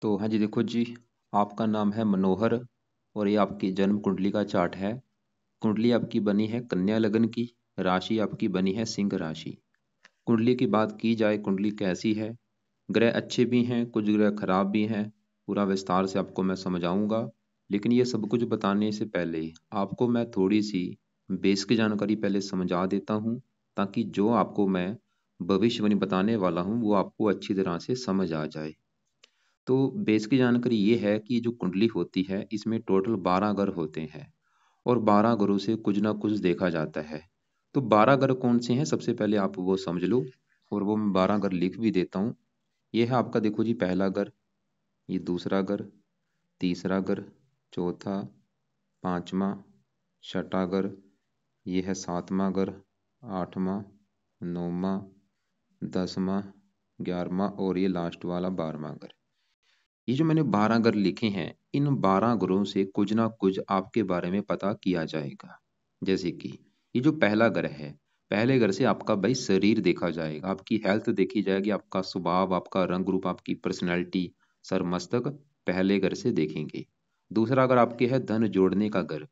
तो हाँ जी, देखो जी, आपका नाम है मनोहर और ये आपकी जन्म कुंडली का चार्ट है। कुंडली आपकी बनी है कन्या लगन की, राशि आपकी बनी है सिंह राशि। कुंडली की बात की जाए, कुंडली कैसी है? ग्रह अच्छे भी हैं, कुछ ग्रह खराब भी हैं। पूरा विस्तार से आपको मैं समझाऊंगा, लेकिन ये सब कुछ बताने से पहले आपको मैं थोड़ी सी बेस की जानकारी पहले समझा देता हूँ, ताकि जो आपको मैं भविष्यवाणी बताने वाला हूँ वो आपको अच्छी तरह से समझ आ जाए। तो बेस की जानकारी ये है कि जो कुंडली होती है इसमें टोटल 12 ग्रह होते हैं और 12 ग्रहों से कुछ ना कुछ देखा जाता है। तो 12 ग्रह कौन से हैं, सबसे पहले आप वो समझ लो, और वो मैं 12 ग्रह लिख भी देता हूँ। ये है आपका, देखो जी, पहला ग्रह, ये दूसरा ग्रह, तीसरा ग्रह, चौथा, पांचवा, छठा ग्रह, ये है सातवां ग्रह, आठवां, नौवां, 10वां, 11वां और ये लास्ट वाला 12वां ग्रह। ये जो मैंने 12 ग्रह लिखे हैं, इन 12 ग्रहों से कुछ ना कुछ आपके बारे में पता किया जाएगा। जैसे कि ये जो पहला ग्रह है, पहले ग्रह से आपका भाई शरीर देखा जाएगा, आपकी हेल्थ देखी जाएगी, आपका स्वभाव, आपका रंग रूप, आपकी पर्सनैलिटी, सर मस्तक पहले ग्रह से देखेंगे। दूसरा ग्रह आपके है धन जोड़ने का ग्रह।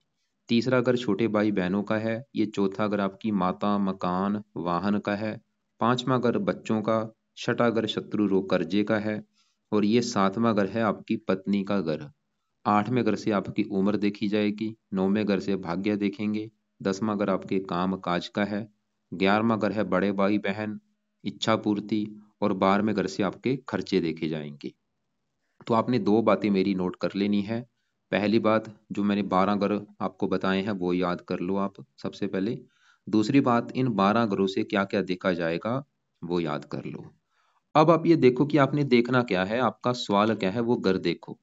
तीसरा ग्रह छोटे भाई बहनों का है। ये चौथा ग्रह आपकी माता, मकान, वाहन का है। पांचवा ग्रह बच्चों का। छठा ग्रह शत्रु रोग कर्जे का है। और ये सातवां घर है आपकी पत्नी का घर। आठवें घर से आपकी उम्र देखी जाएगी। नौवें घर से भाग्य देखेंगे। 10वां घर आपके काम काज का है। 11वां घर है बड़े भाई बहन, इच्छा पूर्ति। और 12वें घर से आपके खर्चे देखे जाएंगे। तो आपने दो बातें मेरी नोट कर लेनी है। पहली बात, जो मैंने 12 ग्रह आपको बताए हैं वो याद कर लो आप सबसे पहले। दूसरी बात, इन 12 ग्रहों से क्या क्या देखा जाएगा वो याद कर लो। अब आप ये देखो कि आपने देखना क्या है, आपका सवाल क्या है वो घर देखो।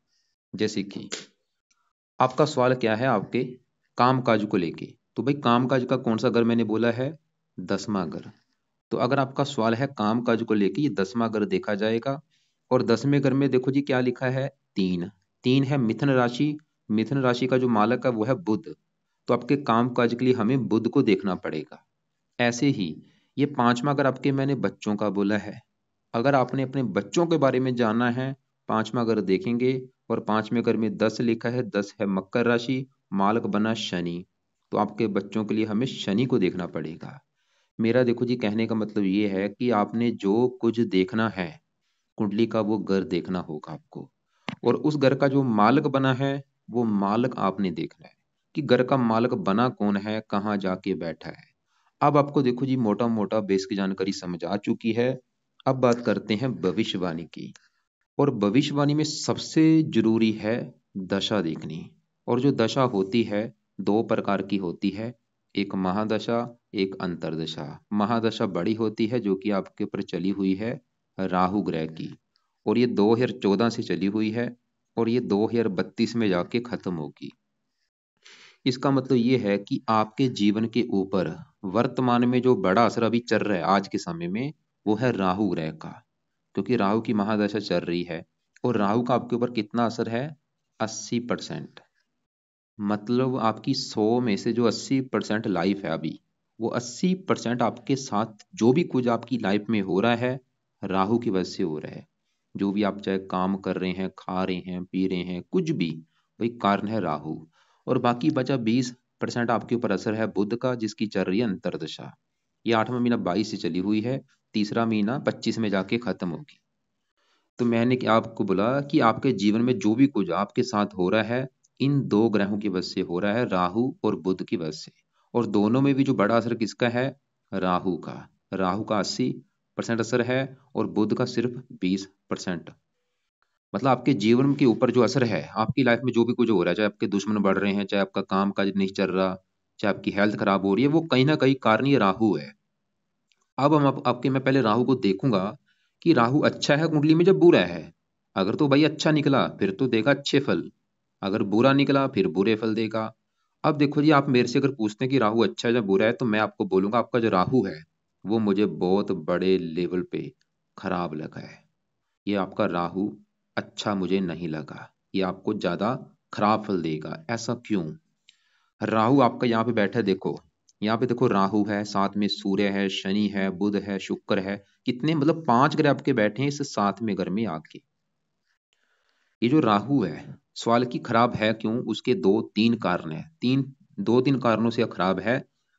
जैसे कि आपका सवाल क्या है आपके काम काज को लेके, तो भाई काम काज का कौन सा घर मैंने बोला है? 10वां घर। तो अगर आपका सवाल है काम काज को लेके, ये 10वां घर देखा जाएगा। और 10वें घर में देखो जी क्या लिखा है, तीन। तीन है मिथुन राशि। मिथुन राशि का जो मालक है वो है बुध। तो आपके काम काज के लिए हमें बुध को देखना पड़ेगा। ऐसे ही ये पांचवा घर आपके मैंने बच्चों का बोला है। अगर आपने अपने बच्चों के बारे में जानना है, पांचवा घर देखेंगे। और पांचवें घर में 10 लिखा है, 10 है मकर राशि, मालक बना शनि। तो आपके बच्चों के लिए हमें शनि को देखना पड़ेगा। मेरा देखो जी कहने का मतलब ये है कि आपने जो कुछ देखना है कुंडली का, वो घर देखना होगा आपको। और उस घर का जो मालक बना है वो मालक आपने देखना है कि घर का मालक बना कौन है, कहाँ जाके बैठा है। अब आपको देखो जी मोटा मोटा बेस की जानकारी समझ आ चुकी है। अब बात करते हैं भविष्यवाणी की। और भविष्यवाणी में सबसे जरूरी है दशा देखनी। और जो दशा होती है दो प्रकार की होती है, एक महादशा, एक अंतरदशा। महादशा बड़ी होती है जो कि आपके ऊपर चली हुई है राहु ग्रह की, और ये 2014 से चली हुई है, और ये 2032 में जाके खत्म होगी। इसका मतलब ये है कि आपके जीवन के ऊपर वर्तमान में जो बड़ा असर अभी चल रहा है आज के समय में, वो है राहु ग्रह का। क्योंकि राहु की महादशा चल रही है, और राहु का आपके ऊपर कितना असर है? 80%। मतलब आपकी 100 में से जो 80% लाइफ है अभी, वो 80% आपके साथ जो भी कुछ आपकी लाइफ में हो रहा है राहु की वजह से हो रहा है। जो भी आप चाहे काम कर रहे हैं, खा रहे हैं, पी रहे हैं, कुछ भी, वही कारण है राहु। और बाकी बचा 20% आपके ऊपर असर है बुध का, जिसकी चल रही है अंतरदशा। ये 8वां महीना 22 से चली हुई है, तीसरा महीना 25 में जाके खत्म होगी। तो मैंने क्या आपको बोला कि आपके जीवन में जो भी कुछ आपके साथ हो रहा है इन दो ग्रहों की वजह से हो रहा है, राहु और बुध की वजह से। और दोनों में भी जो बड़ा असर किसका है? राहु का। राहु का 80% असर है, और बुध का सिर्फ 20%। मतलब आपके जीवन के ऊपर जो असर है, आपकी लाइफ में जो भी कुछ हो रहा है, चाहे आपके दुश्मन बढ़ रहे हैं, चाहे आपका काम काज नहीं चल रहा, चाहे आपकी हेल्थ खराब हो रही है, वो कहीं ना कहीं कारण ये राहु है। अब हम आपके मैं पहले राहु को देखूंगा कि राहु अच्छा है कुंडली में जब बुरा है। अगर तो भाई अच्छा निकला फिर तो देगा अच्छे फल, अगर बुरा निकला फिर बुरे फल देगा। अब देखो जी, आप मेरे से अगर पूछते हैं कि राहु अच्छा है या बुरा है, तो मैं आपको बोलूंगा आपका जो राहु है वो मुझे बहुत बड़े लेवल पे खराब लगा है। ये आपका राहु अच्छा मुझे नहीं लगा, ये आपको ज्यादा खराब फल देगा। ऐसा क्यों? राहु आपका यहाँ पे बैठा है, देखो यहाँ पे देखो, राहु है, साथ में सूर्य है, शनि है, बुध है, शुक्र है। कितने मतलब 5 ग्रह आपके बैठे हैं इस 7वें घर में आके। ये जो राहु है, सवाल की खराब है क्यों, उसके दो तीन कारण है। दो तीन कारणों से खराब है।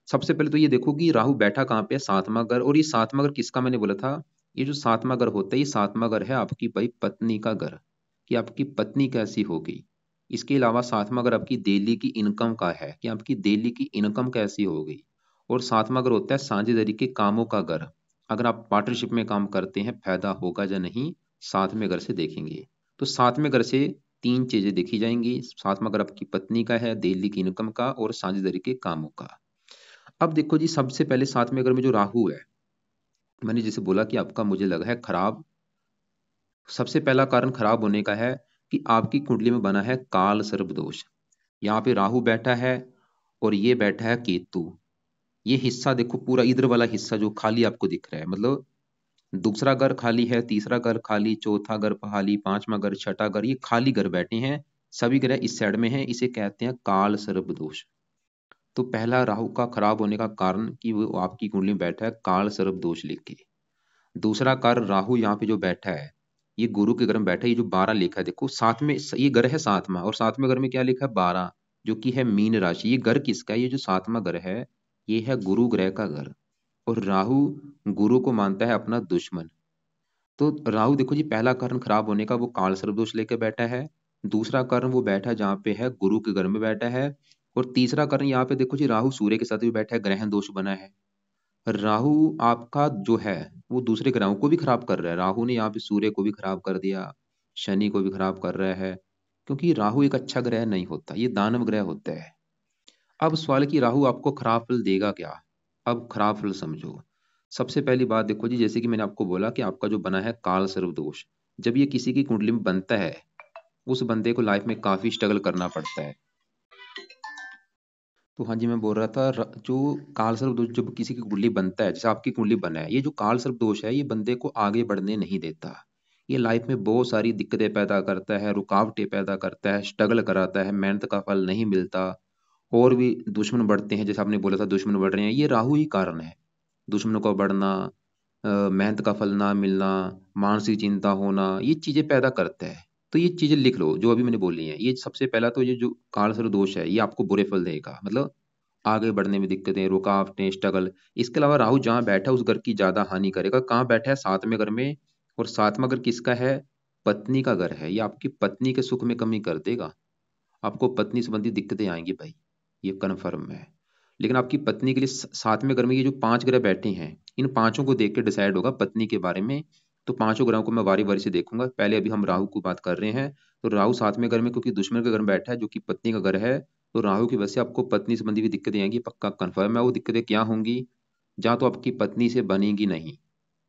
सबसे पहले तो ये देखो कि राहु बैठा कहाँ पे है, सातवां घर। और ये सातवां घर किसका, मैंने बोला था ये जो सातवां घर होता है, ये सातवां घर है आपकी भाई पत्नी का घर, कि आपकी पत्नी कैसी होगी। इसके अलावा सातवां घर आपकी डेली की इनकम का है, कि आपकी डेली की इनकम कैसी होगी। और सातवां घर होता है साझेदारी के कामों का घर, अगर आप पार्टनरशिप में काम करते हैं फायदा होगा या नहीं, सातवें घर से देखेंगे। तो सातवें घर से तीन चीजें देखी जाएंगी। सातवां घर आपकी पत्नी का है, डेली की इनकम का और साझेदारी के कामों का। अब देखो जी, सबसे पहले सातवें घर में जो राहु है, मैंने जैसे बोला कि आपका मुझे लगा है खराब। सबसे पहला कारण खराब होने का है कि आपकी कुंडली में बना है काल सर्प दोष। यहाँ पे राहु बैठा है और ये बैठा है केतु। ये हिस्सा देखो, पूरा इधर वाला हिस्सा जो खाली आपको दिख रहा है, मतलब दूसरा घर खाली है, तीसरा घर खाली, चौथा घर खाली, पांचवा घर, छठा घर, ये खाली घर बैठे हैं। सभी ग्रह इस साइड में है, इसे कहते हैं काल सर्प दोष। तो पहला राहु का खराब होने का कारण कि वो आपकी कुंडली में बैठा है काल सर्प दोष लेके। दूसरा कारण, राहु यहाँ पे जो बैठा है, ये गुरु के घर में बैठा है। ये जो 12 लिखा है देखो, साथ में ये घर है सातवां, और सातवें घर में क्या लिखा है 12, जो कि है मीन राशि। ये घर किसका है, ये जो सातवां घर है, ये है गुरु ग्रह का घर। और राहु गुरु को मानता है अपना दुश्मन। तो राहु देखो जी, पहला कारण खराब होने का वो काल सर्प दोष लेकर बैठा है। दूसरा कारण वो बैठा है जहाँ पे है गुरु के घर में बैठा है। और तीसरा कारण यहाँ पे देखो जी, राहु सूर्य के साथ भी बैठा है, ग्रहण दोष बना है। राहु आपका जो है वो दूसरे ग्रहों को भी खराब कर रहा है। राहु ने यहाँ पे सूर्य को भी खराब कर दिया, शनि को भी खराब कर रहा है, क्योंकि राहु एक अच्छा ग्रह नहीं होता, ये दानव ग्रह होता है। अब सवाल कि राहु आपको खराब फल देगा क्या। अब खराब फल समझो। सबसे पहली बात देखो जी, जैसे कि मैंने आपको बोला कि आपका जो बना है काल सर्प दोष, जब ये किसी की कुंडली में बनता है, उस बंदे को लाइफ में काफी स्ट्रगल करना पड़ता है। तो हाँ जी, मैं बोल रहा था जो काल सर्प दोष जब किसी की कुंडली बनता है, जैसे आपकी कुंडली बना है, ये जो काल सर्प दोष है, ये बंदे को आगे बढ़ने नहीं देता। ये लाइफ में बहुत सारी दिक्कतें पैदा करता है, रुकावटें पैदा करता है, स्ट्रगल कराता है, मेहनत का फल नहीं मिलता। और भी दुश्मन बढ़ते हैं, जैसे आपने बोला था दुश्मन बढ़ रहे हैं, ये राहु ही कारण है। दुश्मनों का बढ़ना, मेहनत का फल ना मिलना, मानसिक चिंता होना, ये चीजें पैदा करता है। तो ये चीजें लिख लो जो अभी मैंने बोली है। ये सबसे पहला तो ये जो कालसर्प दोष है, ये आपको बुरे फल देगा, मतलब आगे बढ़ने में दिक्कतें, रुकावटें, स्ट्रगल। इसके अलावा राहु जहाँ बैठा है उस घर की ज्यादा हानि करेगा। कहाँ बैठा है, सातवें घर में। और सातवां घर किसका है, पत्नी का घर है। ये आपकी पत्नी के सुख में कमी कर देगा, आपको पत्नी संबंधी दिक्कतें आएंगी भाई, ये कन्फर्म है। लेकिन आपकी पत्नी के लिए सातवें घर में ये जो पांच ग्रह बैठे हैं, इन पांचों को देख के डिसाइड होगा पत्नी के बारे में। तो पांचों ग्रहों को मैं बारी बारी से देखूंगा। पहले अभी हम राहु की बात कर रहे हैं। तो राहु सातवें घर में क्योंकि दुश्मन के घर में बैठा है, जो कि पत्नी का घर है, तो राहु की वजह से आपको पत्नी संबंधी भी दिक्कतें आएंगी, पक्का कन्फर्म है। वो दिक्कतें क्या होंगी, जहाँ तो आपकी पत्नी से बनेगी नहीं,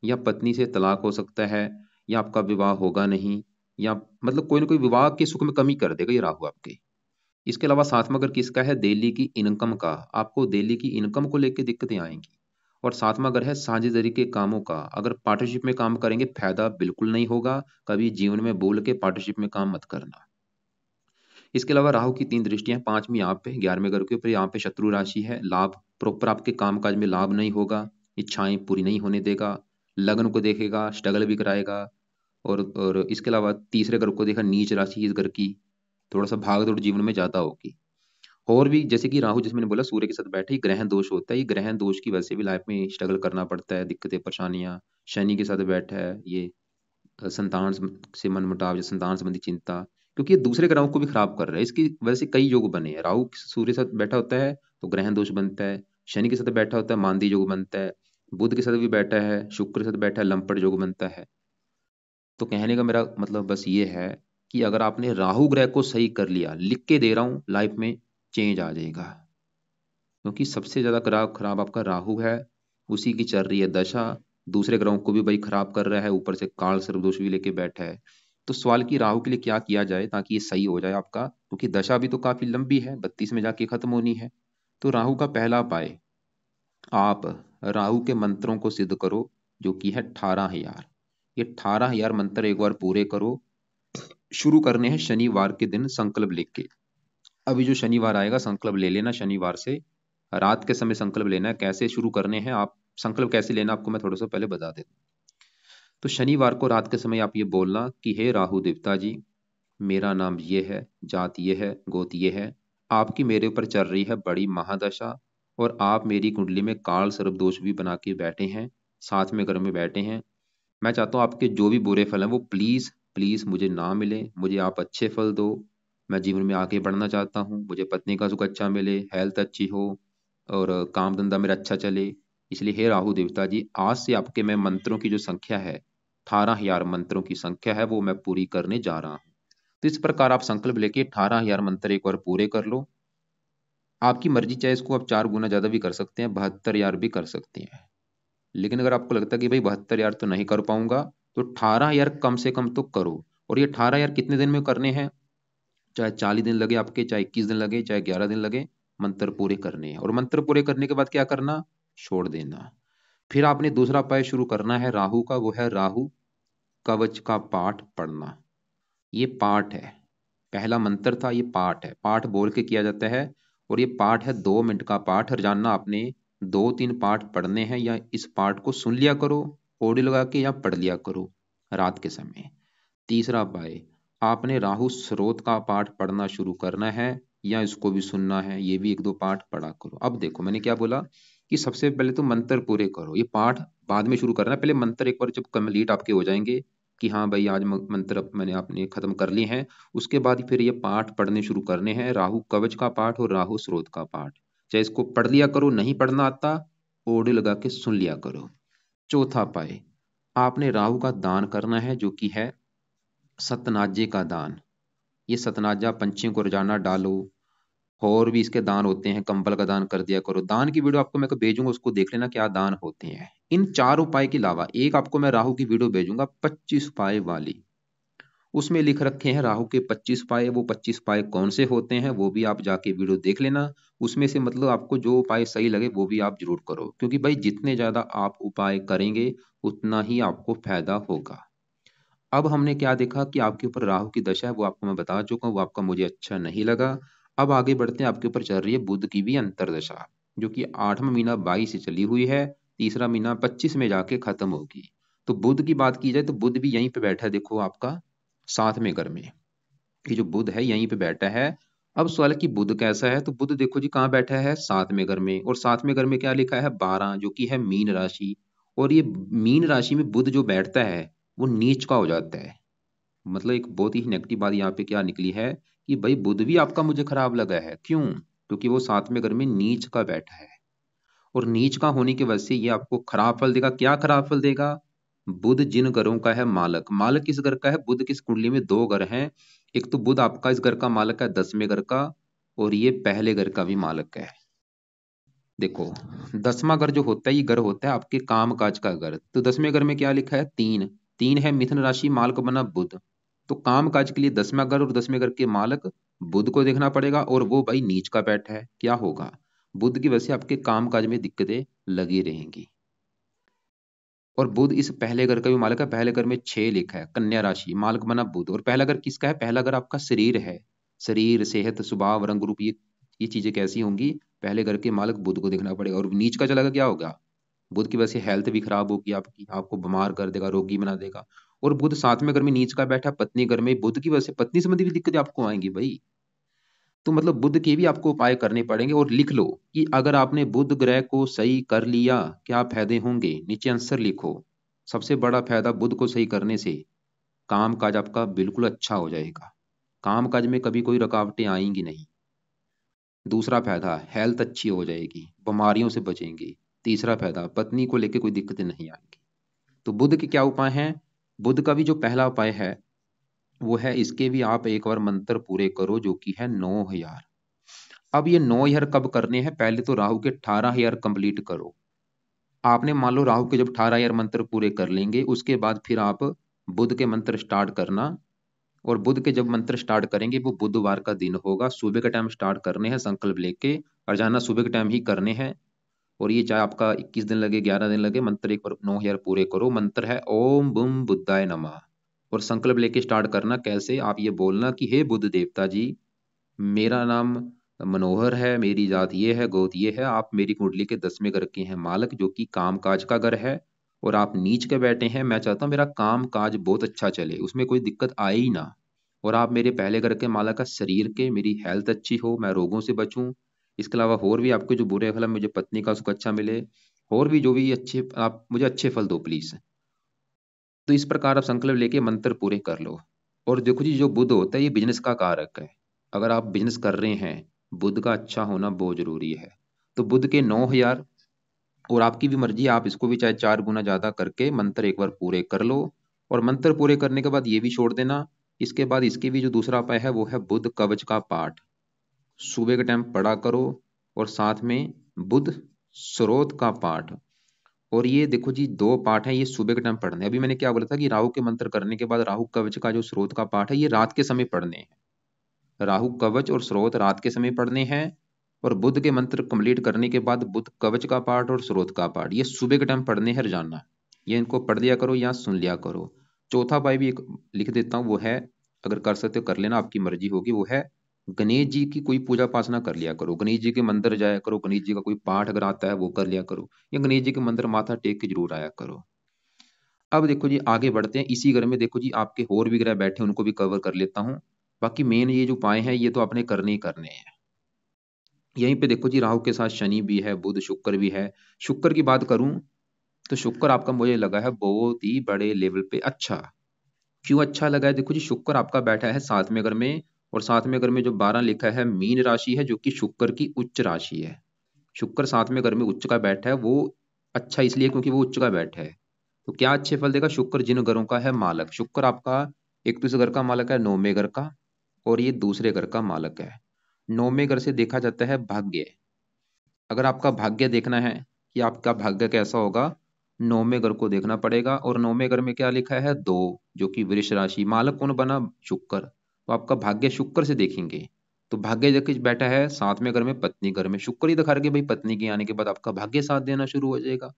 या पत्नी से तलाक हो सकता है, या आपका विवाह होगा नहीं, या मतलब कोई ना कोई विवाह के सुख में कमी कर देगा ये राहु आपके। इसके अलावा सातवां घर किसका है, दिल्ली की इनकम का। आपको दिल्ली की इनकम को लेकर दिक्कतें आएंगी। और सातवां घर है साझेदारी के कामों का। अगर पार्टनरशिप में काम करेंगे फायदा बिल्कुल नहीं होगा। कभी जीवन में बोल के पार्टनरशिप में काम मत करना। इसके अलावा राहु की तीन दृष्टियां, पांचवी यहाँ पे 11वें घर के ऊपर, यहाँ पे शत्रु राशि है। लाभ प्रॉपर आपके कामकाज में लाभ नहीं होगा, इच्छाएं पूरी नहीं होने देगा, लगन को देखेगा, स्ट्रगल भी कराएगा। और इसके अलावा तीसरे घर को देखा, नीच राशि इस घर की, थोड़ा सा भाग दौड़ जीवन में ज्यादा होगी। और भी जैसे कि राहु, जैसे मैंने बोला सूर्य के साथ बैठे, ये ग्रहण दोष होता है। ये ग्रहण दोष की वजह से भी लाइफ में स्ट्रगल करना पड़ता है, दिक्कतें परेशानियां। शनि के साथ बैठा है ये, संतान से मनमुटाव या संतान संबंधी चिंता, क्योंकि ये दूसरे ग्रहों को भी खराब कर रहा है। इसकी वजह से कई योग बने हैं। राहु सूर्य के साथ बैठा होता है तो ग्रहण दोष बनता है, शनि के साथ बैठा होता है मांदी योग बनता है, बुध के साथ भी बैठा है, शुक्र के साथ बैठा है लंपट योग बनता है। तो कहने का मेरा मतलब बस ये है कि अगर आपने राहु ग्रह को सही कर लिया, लिख के दे रहा हूं, लाइफ में चेंज आ जाएगा। क्योंकि सबसे ज्यादा खराब खराब आपका राहु है, उसी की चल रही है दशा। दूसरे ग्रहों को भी भाई खराब कर रहा है, ऊपर से काल सर्पदोष भी लेके बैठा है। तो सवाल की राहु के लिए क्या किया जाए ताकि ये सही हो जाए आपका, क्योंकि दशा भी तो काफी लंबी है, 32 में जाके खत्म होनी है। तो राहु का पहला उपाय, आप राहु के मंत्रों को सिद्ध करो, जो कि है 18,000। ये 18,000 मंत्र एक बार पूरे करो। शुरू करने हैं शनिवार के दिन संकल्प लेके के। अभी जो शनिवार आएगा संकल्प ले लेना, शनिवार से रात के समय संकल्प लेना है। कैसे शुरू करने हैं आप, संकल्प कैसे लेना आपको मैं थोड़ा सा पहले बता देता हूँ। तो शनिवार को रात के समय आप ये बोलना कि हे राहु देवता जी, मेरा नाम ये है, जात ये है, गोत ये है, आपकी मेरे ऊपर चल रही है बड़ी महादशा, और आप मेरी कुंडली में काल सर्प दोष भी बना के बैठे हैं, साथ में घर में बैठे हैं। मैं चाहता हूँ आपके जो भी बुरे फल हैं वो प्लीज़ प्लीज़ मुझे ना मिले, मुझे आप अच्छे फल दो। मैं जीवन में आगे बढ़ना चाहता हूँ, मुझे पत्नी का सुख अच्छा मिले, हेल्थ अच्छी हो, और काम धंधा मेरा अच्छा चले। इसलिए हे राहु देवता जी, आज से आपके मैं मंत्रों की जो संख्या है, 18,000 मंत्रों की संख्या है, वो मैं पूरी करने जा रहा हूँ। तो इस प्रकार आप संकल्प लेके 18,000 मंत्र एक बार पूरे कर लो। आपकी मर्जी, चाहे इसको आप 4 गुना ज्यादा भी कर सकते हैं, 72,000 भी कर सकते हैं। लेकिन अगर आपको लगता है कि भाई 72,000 तो नहीं कर पाऊंगा, तो 18,000 कम से कम तो करो। और ये 18,000 कितने दिन में करने हैं? चाहे 40 दिन लगे आपके, चाहे 21 दिन लगे, चाहे 11 दिन लगे, मंत्र पूरे करने हैं। और मंत्र पूरे करने के बाद क्या करना? छोड़ देना। फिर आपने दूसरा उपाय शुरू करना है राहु का, वो है राहु कवच का पाठ पढ़ना। ये पाठ है, पहला मंत्र था, ये पाठ है, पाठ बोल के किया जाता है। और ये पाठ है 2 मिनट का पाठ। हर जानना आपने 2-3 पाठ पढ़ने हैं, या इस पाठ को सुन लिया करो ऑडियो लगा के, या पढ़ लिया करो रात के समय। तीसरा उपाय, आपने राहु स्रोत का पाठ पढ़ना शुरू करना है, या इसको भी सुनना है, ये भी 1-2 पाठ पढ़ा करो। अब देखो मैंने क्या बोला कि सबसे पहले तो मंत्र पूरे करो, ये पाठ बाद में शुरू करना है। पहले मंत्र एक बार जब कंप्लीट आपके हो जाएंगे कि हाँ भाई आज मंत्र मैंने आपने खत्म कर लिए हैं, उसके बाद फिर ये पाठ पढ़ने शुरू करने हैं, राहु कवच का पाठ और राहु स्रोत का पाठ। चाहे इसको पढ़ लिया करो, नहीं पढ़ना आता ऑडियो लगा के सुन लिया करो। चौथा उपाय, आपने राहु का दान करना है, जो कि है सतनाजे का दान। ये सतनाजा पंछियों को रोजाना डालो। और भी इसके दान होते हैं, कंबल का दान कर दिया करो। दान की वीडियो आपको मैं भेजूंगा, उसको देख लेना क्या दान होते हैं। इन 4 उपाय के अलावा एक आपको मैं राहु की वीडियो भेजूंगा 25 उपाय वाली, उसमें लिख रखे हैं राहु के 25 उपाय। वो 25 उपाय कौन से होते हैं वो भी आप जाके वीडियो देख लेना। उसमें से मतलब आपको जो उपाय सही लगे वो भी आप जरूर करो, क्योंकि भाई जितने ज्यादा आप उपाय करेंगे उतना ही आपको फायदा होगा। अब हमने क्या देखा कि आपके ऊपर राहु की दशा है, वो आपको मैं बता चुका हूँ, वो आपका मुझे अच्छा नहीं लगा। अब आगे बढ़ते हैं, आपके ऊपर चल रही है बुध की भी अंतरदशा, जो कि 8वां महीना 22 से चली हुई है, तीसरा महीना 25 में जाके खत्म होगी। तो बुध की बात की जाए तो बुध भी यहीं पे बैठा है, देखो आपका 7वें घर में। ये जो बुध है यहीं पे बैठा है। अब सवाल है कि बुध कैसा है, तो बुध देखो जी कहाँ बैठा है, 7वें घर में। और 7वें घर में क्या लिखा है, 12, जो कि है मीन राशि। और ये मीन राशि में बुध जो बैठता है वो नीच का हो जाता है। मतलब एक बहुत ही नेगेटिव बात यहाँ पे क्या निकली है कि भाई बुध भी आपका मुझे खराब लगा है। क्यों? क्योंकि वो 7वें घर में नीच का बैठा है, और नीच का होने की वजह से ये आपको खराब फल देगा। क्या खराब फल देगा? बुध जिन घरों का है मालक, मालक किस घर का है? बुध किस कुंडली में 2 घर हैं। एक तो बुध आपका इस घर का मालक है 10वें घर का, और ये पहले घर का भी मालक है। देखो 10वां घर जो होता है, ये घर होता है आपके काम काज का घर। तो 10वें घर में क्या लिखा है, 3, 3 है मिथुन राशि, मालक बना बुध। तो काम काज के लिए 10वां घर और 10वें घर के मालक बुध को देखना पड़ेगा, और वो भाई नीच का बैठा है। क्या होगा? बुध की वजह से आपके काम काज में दिक्कतें लगी रहेंगी। और बुध इस पहले घर का भी मालक है। पहले घर में 6 लिखा है, कन्या राशि, मालक बना बुध। और पहला घर किसका है? पहला घर आपका शरीर है। शरीर, सेहत, स्वभाव, रंग रूप, ये चीजें कैसी होंगी? पहले घर के मालक बुध को देखना पड़ेगा। और नीच का चला गया क्या होगा? बुध की वजह से हेल्थ भी खराब होगी आपकी, आपको बीमार कर देगा, रोगी बना देगा। और बुध 7वें घर में नीच का बैठा, पत्नी घर में, बुध की वजह से पत्नी संबंधी भी दिक्कतें आपको आएंगी भाई। तो मतलब बुध के भी आपको उपाय करने पड़ेंगे। और लिख लो कि अगर आपने बुध ग्रह को सही कर लिया, क्या फायदे होंगे, नीचे आंसर लिखो। सबसे बड़ा फायदा बुध को सही करने से, काम काज आपका बिल्कुल अच्छा हो जाएगा, काम काज में कभी कोई रुकावटें आएंगी नहीं। दूसरा फायदा, हेल्थ अच्छी हो जाएगी, बीमारियों से बचेंगे। तीसरा फायदा, पत्नी को लेकर कोई दिक्कतें नहीं आएंगी। तो बुध के क्या उपाय हैं? बुध का भी जो पहला उपाय है वो है, इसके भी आप एक बार मंत्र पूरे करो, जो कि है 9,000। अब ये 9,000 कब करने हैं? पहले तो राहु के 18,000 कंप्लीट करो। आपने मान लो राहु के जब 18,000 मंत्र पूरे कर लेंगे, उसके बाद फिर आप बुध के मंत्र स्टार्ट करना। और बुध के जब मंत्र स्टार्ट करेंगे वो बुधवार का दिन होगा, सुबह के टाइम स्टार्ट करने हैं संकल्प लेके, और जाना सुबह के टाइम ही करने हैं। और ये चाहे आपका 21 दिन लगे, 11 दिन लगे, मंत्र एक बार 9,000 पूरे करो। मंत्र है ओम बुम बुद्धाय नमः। और संकल्प लेके स्टार्ट करना। कैसे? आप ये बोलना कि हे बुद्ध देवता जी, मेरा नाम मनोहर है, मेरी जात ये है, गोत ये है, आप मेरी कुंडली के 10वें घर के हैं मालक, जो कि काम काज का घर है, और आप नीच के बैठे हैं। मैं चाहता हूँ मेरा काम काज बहुत अच्छा चले, उसमें कोई दिक्कत आए ही ना। और आप मेरे पहले घर के मालक का शरीर के, मेरी हेल्थ अच्छी हो, मैं रोगों से बचूं, इसके अलावा और भी आपके जो बुरे फल है मुझे पत्नी का सुख अच्छा मिले, और भी जो भी अच्छे, आप मुझे अच्छे फल दो प्लीज। तो इस प्रकार आप संकल्प लेके मंत्र पूरे कर लो। और देखो जी, जो बुध होता है ये बिजनेस का कारक है। अगर आप बिजनेस कर रहे हैं, बुध का अच्छा होना बहुत जरूरी है। तो बुध के 9,000, और आपकी भी मर्जी, आप इसको भी चाहे 4 गुना ज्यादा करके मंत्र एक बार पूरे कर लो। और मंत्र पूरे करने के बाद ये भी छोड़ देना। इसके बाद इसके भी जो दूसरा उपाय है वो है बुध कवच का पाठ। सुबह के टाइम पढ़ा करो। और साथ में बुध स्रोत का पाठ। और ये देखो जी, 2 पाठ हैं, ये सुबह के टाइम पढ़ने हैं। अभी मैंने क्या बोला था कि राहु के मंत्र करने के बाद राहु कवच का जो स्रोत का पाठ है ये रात के समय पढ़ने हैं। राहु कवच और स्रोत रात के समय पढ़ने हैं। और बुध के मंत्र कंप्लीट करने के बाद बुध कवच का पाठ और स्रोत का पाठ ये सुबह के टाइम पढ़ने हैं रोजाना। ये इनको पढ़ लिया करो या सुन लिया करो। चौथा उपाय भी एक लिख देता हूँ, वो है, अगर कर सकते हो कर लेना, आपकी मर्जी होगी, वो है गणेश जी की कोई पूजा पासना कर लिया करो। गणेश जी के मंदिर जाया करो, गणेश जी का कोई पाठ अगर आता है वो कर लिया करो, या गणेश जी के मंदिर माथा टेक के जरूर आया करो। अब देखो जी, आगे बढ़ते हैं। इसी घर में देखो जी, आपके और भी ग्रह बैठे हैं, उनको भी कवर कर लेता हूँ। बाकी मेन ये जो उपाय हैं ये तो आपने करने ही करने हैं। यहीं पे देखो जी, राहु के साथ शनि भी है, बुध शुक्र भी है। शुक्र की बात करूं तो शुक्र आपका मुझे लगा है बहुत ही बड़े लेवल पे अच्छा। क्यों अच्छा लगा है? देखो जी, शुक्र आपका बैठा है 7वें घर में। और 7वें घर में जो 12 लिखा है मीन राशि है, जो कि शुक्र की उच्च राशि है। शुक्र 7वें घर में उच्च का बैठा है, वो अच्छा इसलिए क्योंकि वो उच्च का बैठा है। तो क्या अच्छे फल देगा? शुक्र जिन घरों का है मालक, शुक्र आपका एक तो इस घर का मालक है 9वें घर का, और ये दूसरे घर का मालक है। 9वें घर से देखा जाता है भाग्य। अगर आपका भाग्य देखना है कि आपका भाग्य कैसा होगा, 9वें घर को देखना पड़ेगा। और 9वें घर में क्या लिखा है? 2, जो कि वृष राशि, मालक कौन बना? शुक्र। तो आपका भाग्य शुक्र से देखेंगे। तो भाग्य जब बैठा है 7वें घर में, पत्नी घर में, शुक्र ही दिखा रहा है कि भाई पत्नी के आने के बाद आपका भाग्य साथ देना शुरू हो जाएगा,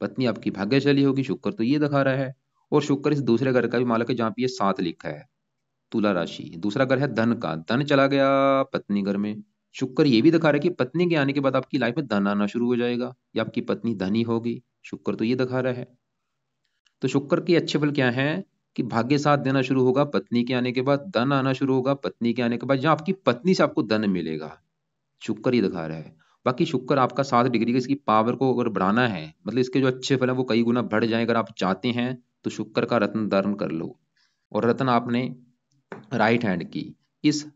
पत्नी आपकी भाग्यशाली होगी, शुक्र तो ये दिखा रहा है। और शुक्र इस दूसरे घर का भी मालक है जहाँ पे ये 7 लिखा है, तुला राशि। दूसरा घर है धन का, धन चला गया पत्नी घर में। शुक्र ये भी दिखा रहा है कि पत्नी के आने के बाद आपकी लाइफ में धन आना शुरू हो जाएगा, या आपकी पत्नी धनी होगी, शुक्र तो ये दिखा रहा है। तो शुक्र के अच्छे फल क्या है? कि भाग्य साथ देना शुरू होगा पत्नी के आने के बाद, धन आना शुरू होगा पत्नी के आने के बाद, या आपकी पत्नी से आपको धन मिलेगा, शुक्र ही दिखा रहा है। बाकी शुक्र आपका 7 डिग्री का, इसकी पावर को अगर बढ़ाना है, मतलब इसके जो अच्छे फल है वो कई गुना बढ़ जाए अगर आप चाहते हैं, तो शुक्र का रत्न धारण कर लो। और रत्न आपने राइट हैंड की इस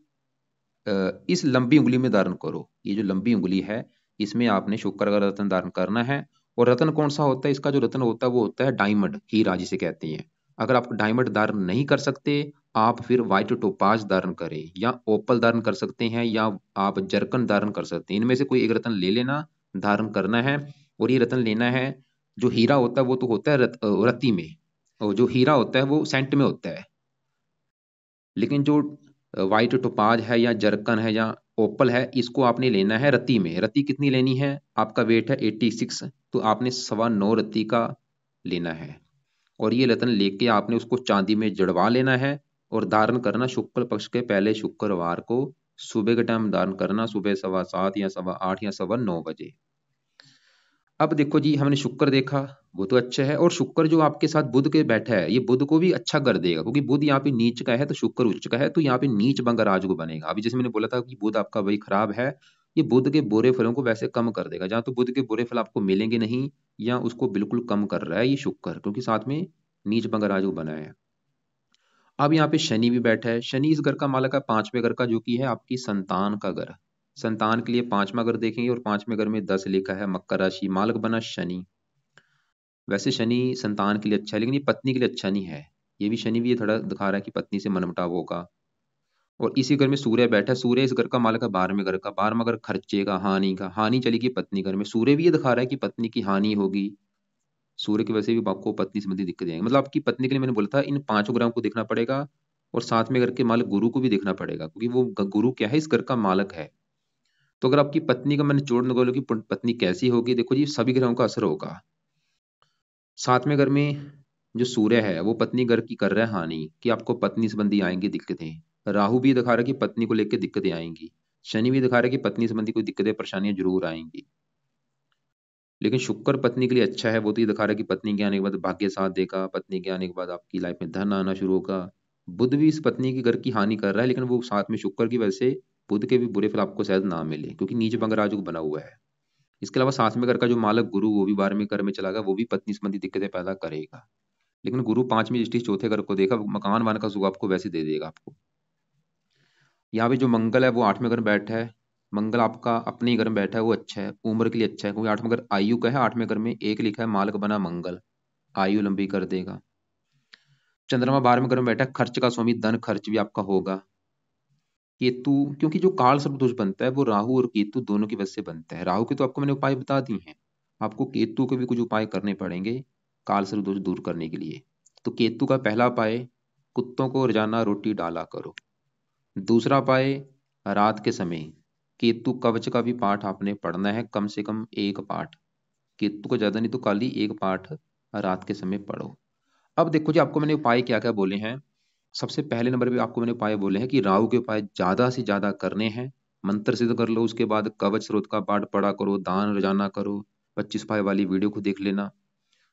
इस लंबी उंगली में धारण करो। ये जो लंबी उंगली है इसमें आपने शुक्र का रत्न धारण करना है। और रत्न कौन सा होता है? इसका जो रत्न होता है वो होता है डायमंड, हीरा जिसे कहते हैं। अगर आप डायमंड धारण नहीं कर सकते, आप फिर व्हाइट टोपाज धारण करें, या ओपल धारण कर सकते हैं, या आप जरकन धारण कर सकते हैं। इनमें से कोई एक रत्न ले लेना, धारण करना है। और ये रत्न लेना है। जो हीरा होता है वो तो होता है रत्ती में, और जो हीरा होता है वो सेंट में होता है। लेकिन जो व्हाइट टोपाज है या जरकन है या ओपल है, इसको आपने लेना है रत्ती में। रत्ती कितनी लेनी है? आपका वेट है 86, तो आपने 9.25 रत्ती का लेना है। और ये रत्न लेके आपने उसको चांदी में जड़वा लेना है। और धारण करना शुक्ल पक्ष के पहले शुक्रवार को, सुबह के टाइम धारण करना, सुबह 7:15 या 8:15 या 9:15 बजे। अब देखो जी, हमने शुक्र देखा, वो तो अच्छा है। और शुक्र जो आपके साथ बुध के बैठा है, ये बुध को भी अच्छा कर देगा, क्योंकि बुध यहाँ पे नीच का है तो शुक्र उच्च का है, तो यहाँ पे नीच भंग राजयोग बनेगा। अभी जैसे मैंने बोला था कि बुध आपका भाई खराब है, ये बुध के बुरे फलों को वैसे कम कर देगा। जहाँ तो बुध के बुरे फल आपको मिलेंगे नहीं, या उसको बिल्कुल कम कर रहा है ये शुक्र, क्योंकि साथ में नीच भंग राजयोग बना है। अब यहाँ पे शनि भी बैठा है। शनि इस घर का मालक है 5वें घर का, जो कि है आपकी संतान का घर। संतान के लिए 5वां घर देखेंगे, और 5वें घर में 10 लिखा है, मकर राशि, मालक बना शनि। वैसे शनि संतान के लिए अच्छा है, लेकिन ये पत्नी के लिए अच्छा नहीं है। ये भी शनि भी ये थोड़ा दिखा रहा है कि पत्नी से मनमुटाव होगा। और इसी घर में सूर्य बैठा है। सूर्य इस घर का मालक है 12वें घर का। 12वां घर खर्चे का, हानि का, हानि चलेगी पत्नी घर में। सूर्य भी ये दिखा रहा है कि पत्नी की हानि होगी। सूर्य की वजह से भी आपको पत्नी संबंधी दिक्कत आएंगी। मतलब आपकी पत्नी के लिए मैंने बोला था इन 5 ग्रहों को देखना पड़ेगा। और 7वें घर के मालक गुरु को भी देखना पड़ेगा, क्योंकि वो गुरु क्या है, इस घर का मालक है। तो अगर आपकी पत्नी का मैंने जोड़ बोलो कि पत्नी कैसी होगी, देखो जी सभी ग्रहों का असर होगा। 7वें घर में जो सूर्य है वो पत्नी घर की कर रहा है हानि, कि आपको पत्नी संबंधी आएंगी दिक्कतें। राहु भी दिखा रहा है कि पत्नी को लेकर दिक्कतें आएंगी। शनि भी दिखा रहा है कि पत्नी संबंधी कोई दिक्कतें परेशानियां जरूर आएंगी। लेकिन शुक्र पत्नी के लिए अच्छा है। वो तो ये दिखा रहा है कि पत्नी के आने के बाद भाग्य साथ देगा, पत्नी के आने के बाद आपकी लाइफ में धन आना शुरू होगा। बुध भी इस पत्नी के घर की हानि कर रहा है, लेकिन वो साथ में शुक्र की वजह से बुध के भी बुरे फल आपको शायद ना मिले, क्योंकि नीच भंग राजयोग बना हुआ है। इसके अलावा साथ में घर का जो मालक गुरु, वो भी 12वें घर में चला गया, वो भी पत्नी संबंधी दिक्कतें पैदा करेगा। लेकिन गुरु 5वीं दृष्टि चौथे घर को देखा, मकान वान का सुख आपको वैसे दे देगा आपको। यहाँ पे जो मंगल है वो 8वें घर में बैठा है। मंगल आपका अपने ही घर में बैठा है, वो अच्छा है, उम्र के लिए अच्छा है, क्योंकि 8वां घर आयु का है। 8वें घर में एक लिखा है मालक बना मंगल, आयु लंबी कर देगा। चंद्रमा 12वें घर में बैठा है, खर्च का स्वामी, धन खर्च भी आपका होगा। केतु, क्योंकि जो काल सर्प दोष बनता है वो राहु और केतु दोनों की वजह से बनता है। राहु के तो आपको मैंने उपाय बता दिए हैं, आपको केतु के भी कुछ उपाय करने पड़ेंगे काल सर्प दोष दूर करने के लिए। तो केतु का पहला उपाय, कुत्तों को रोजाना रोटी डाला करो। दूसरा उपाय, रात के समय केतु कवच का भी पाठ आपने पढ़ना है, कम से कम एक पाठ। केतु को ज्यादा नहीं तो खाली एक पाठ रात के समय पढ़ो। अब देखो जी, आपको मैंने उपाय क्या क्या बोले हैं। सबसे पहले नंबर पे आपको मैंने उपाय बोले हैं कि राहु के उपाय ज्यादा से ज्यादा करने हैं। मंत्र सिद्ध कर लो, उसके बाद कवच स्रोत का पाठ पढ़ा करो, दान रोजाना करो, 25 उपाय वाली वीडियो को देख लेना।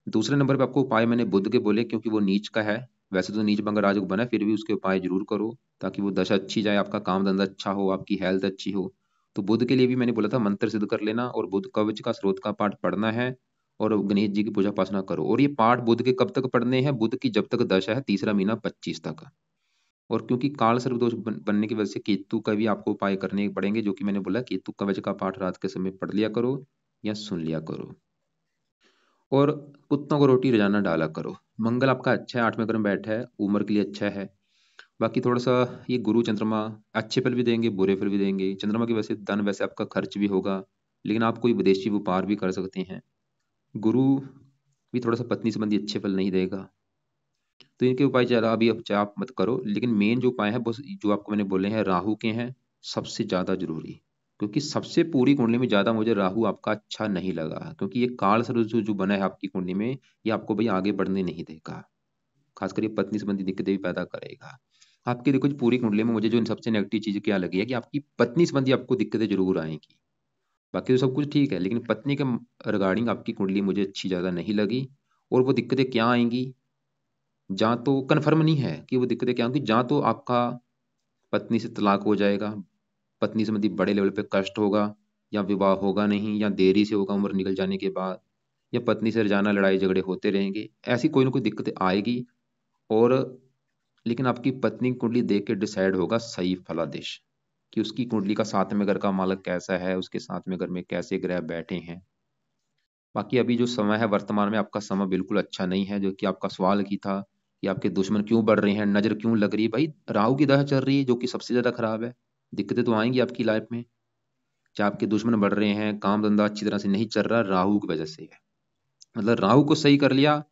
दूसरे नंबर पे आपको उपाय मैंने बुध के बोले, क्योंकि वो नीच का है। वैसे तो नीच भंग राजयोग बना है, फिर भी उसके उपाय जरूर करो, ताकि वो दशा अच्छी जाए, आपका काम धंधा अच्छा हो, आपकी हेल्थ अच्छी हो। तो बुध के लिए भी मैंने बोला था मंत्र सिद्ध कर लेना, और बुध कवच का स्रोत का पाठ पढ़ना है, और गणेश जी की पूजा उपासना करो। और ये पाठ बुध के कब तक पढ़ने हैं? बुध की जब तक दशा है, तीसरा महीना 25 तक। और क्योंकि काल सर्प दोष बनने की वजह से केतु का भी आपको उपाय करने पड़ेंगे, जो कि मैंने बोला केतु कवच का पाठ रात के समय पढ़ लिया करो या सुन लिया करो। और कुत्तों को रोटी रोजाना डाला करो। मंगल आपका अच्छा है, 8वें घर में बैठा है, उम्र के लिए अच्छा है। बाकी थोड़ा सा ये गुरु चंद्रमा अच्छे फल भी देंगे, बुरे फल भी देंगे। चंद्रमा की वजह से धन वैसे आपका खर्च भी होगा, लेकिन आप कोई विदेशी व्यापार भी कर सकते हैं। गुरु भी थोड़ा सा पत्नी संबंधी अच्छे फल नहीं देगा। तो इनके उपाय चला अभी अब चाहे आप मत करो, लेकिन मेन जो उपाय है बस जो आपको मैंने बोले हैं राहु के हैं सबसे ज्यादा जरूरी। क्योंकि सबसे पूरी कुंडली में ज्यादा मुझे राहु आपका अच्छा नहीं लगा, क्योंकि ये काल सर्प जो बना है आपकी कुंडली में, ये आपको भाई आगे बढ़ने नहीं देगा। खासकर ये पत्नी संबंधी दिक्कतें भी पैदा करेगा आपकी। देखो जी, पूरी कुंडली में मुझे जो सबसे नेगेटिव चीज क्या लगी है कि आपकी पत्नी संबंधी आपको दिक्कतें जरूर आएंगी। बाकी तो सब कुछ ठीक है, लेकिन पत्नी के रिगार्डिंग आपकी कुंडली मुझे अच्छी ज्यादा नहीं लगी। और वो दिक्कतें क्या आएंगी, जहाँ तो कन्फर्म नहीं है कि वो दिक्कतें क्या होंगी। जहाँ तो आपका पत्नी से तलाक हो जाएगा, पत्नी संबंधी बड़े लेवल पे कष्ट होगा, या विवाह होगा नहीं, या देरी से होगा उम्र निकल जाने के बाद, या पत्नी से रोजाना लड़ाई झगड़े होते रहेंगे, ऐसी कोई ना कोई दिक्कतें आएगी। और लेकिन आपकी पत्नी की कुंडली देख के डिसाइड होगा सही फलादेश, कि उसकी कुंडली का 7वें घर का मालक कैसा है, उसके 7वें घर में कैसे ग्रह बैठे हैं। बाकी अभी जो समय है वर्तमान में, आपका समय बिल्कुल अच्छा नहीं है। जो कि आपका सवाल की था कि आपके दुश्मन क्यों बढ़ रहे हैं, नजर क्यों लग रही है, भाई राहु की दशा चल रही है, जो कि सबसे ज्यादा खराब है। दिक्कतें तो आएंगी आपकी लाइफ में, चाहे आपके दुश्मन बढ़ रहे हैं, काम धंधा अच्छी तरह से नहीं चल रहा, राहु की वजह से है। मतलब राहु को सही कर लिया,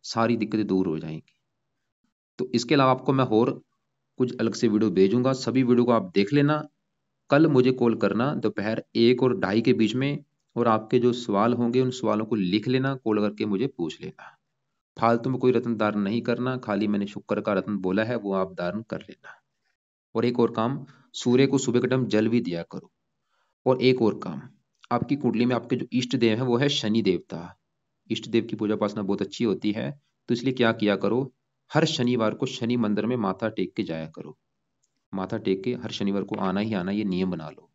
सारी दिक्कतें दूर हो जाएंगी। तो इसके अलावा आपको मैं और कुछ अलग से वीडियो भेजूंगा, सभी वीडियो को आप देख लेना। कल मुझे कॉल करना दोपहर 1 और 2:30 के बीच में, और आपके जो सवाल होंगे उन सवालों को लिख लेना, कॉल करके मुझे पूछ लेना। फालतू में कोई रत्न धारण नहीं करना, खाली मैंने शुक्र का रत्न बोला है वो आप धारण कर लेना। और एक और काम, सूर्य को सुबह के टाइम जल भी दिया करो। और एक और काम, आपकी कुंडली में आपके जो इष्ट देव है वो है शनि देवता। इष्ट देव की पूजा उपासना बहुत अच्छी होती है, तो इसलिए क्या किया करो, हर शनिवार को शनि मंदिर में माथा टेक के जाया करो। माथा टेक के हर शनिवार को आना ही आना, ये नियम बना लो।